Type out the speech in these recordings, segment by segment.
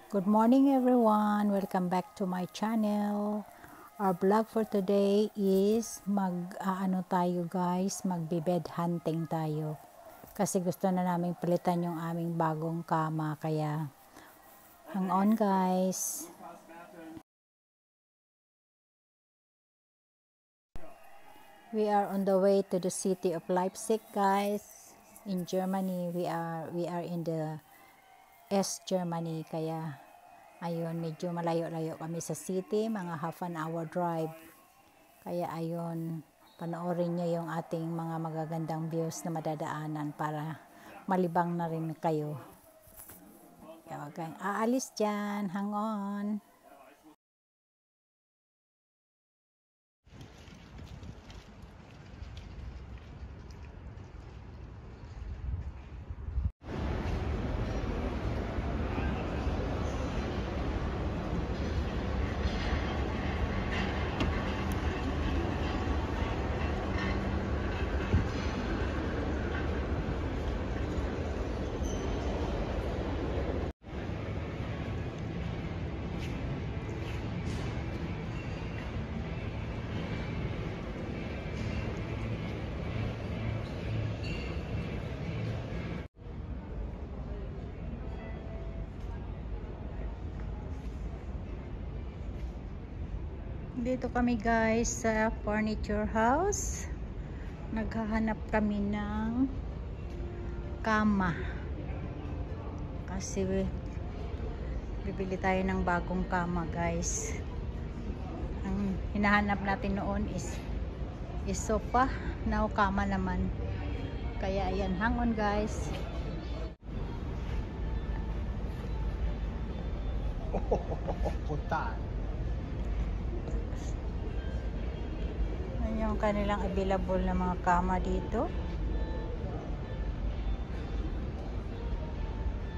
Good morning everyone, welcome back to my channel. Our vlog for today is tayo guys, magbe-bed hunting tayo. Kasi gusto na naming palitan yung aming bagong kama, kaya hang on guys. We are on the way to the city of Leipzig guys. In Germany, we are in the East Germany, kaya ayun, medyo malayo-layo kami sa city, mga half an hour drive. Kaya ayun, panoorin nyo yung ating mga magagandang views na madadaanan para malibang na rin kayo. Kaya okay, aalis dyan, hang on. Dito kami guys sa furniture house. Naghahanap kami ng kama. Kasi bibili tayo ng bagong kama guys. Ang hinahanap natin noon is sofa. Now kama naman. Kaya ayan, hang on guys. Punta. Yung kanilang available na mga kama dito.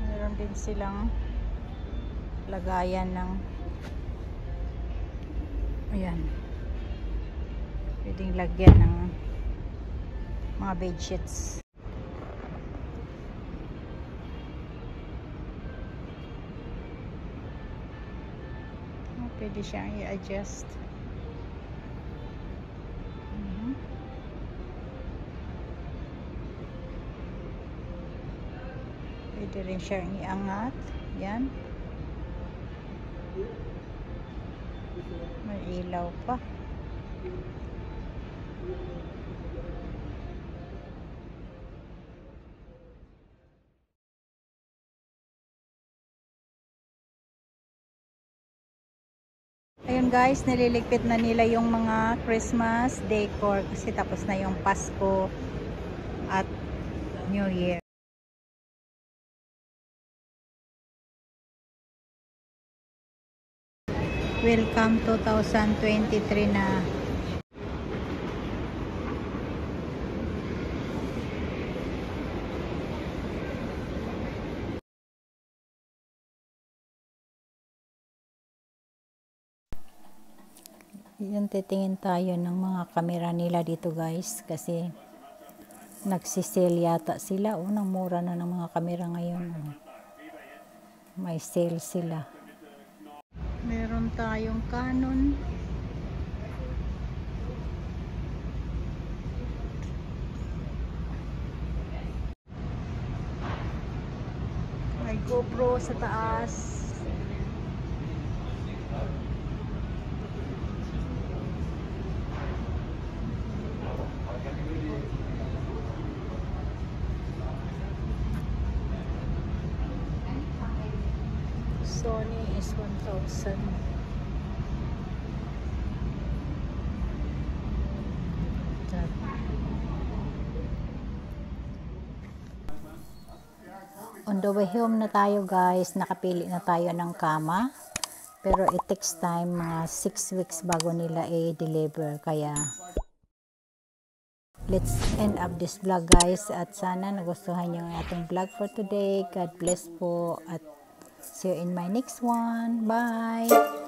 Meron din silang lagayan ng ayan, pwedeng lagyan ng mga bedsheets. Pwede siyang i-adjust. Pwede rin siyang iangat. Yan. May ilaw pa. Ayun guys, nililigpit na nila yung mga Christmas decor kasi tapos na yung Pasko at New Year. Welcome 2023 na. Yan, titingin tayo ng mga kamera nila dito guys kasi nagsisale yata sila. Unang mura na ng mga kamera ngayon. May sale sila. Meron tayong Canon. May GoPro sa taas. Sony is 1,000. On the way home na tayo guys, nakapili na tayo ng kama. Pero it takes time, mga 6 weeks bago nila i-deliver. Kaya let's end up this vlog guys. At sana nagustuhan nyo ang ating vlog for today. God bless po at see you in my next one. Bye!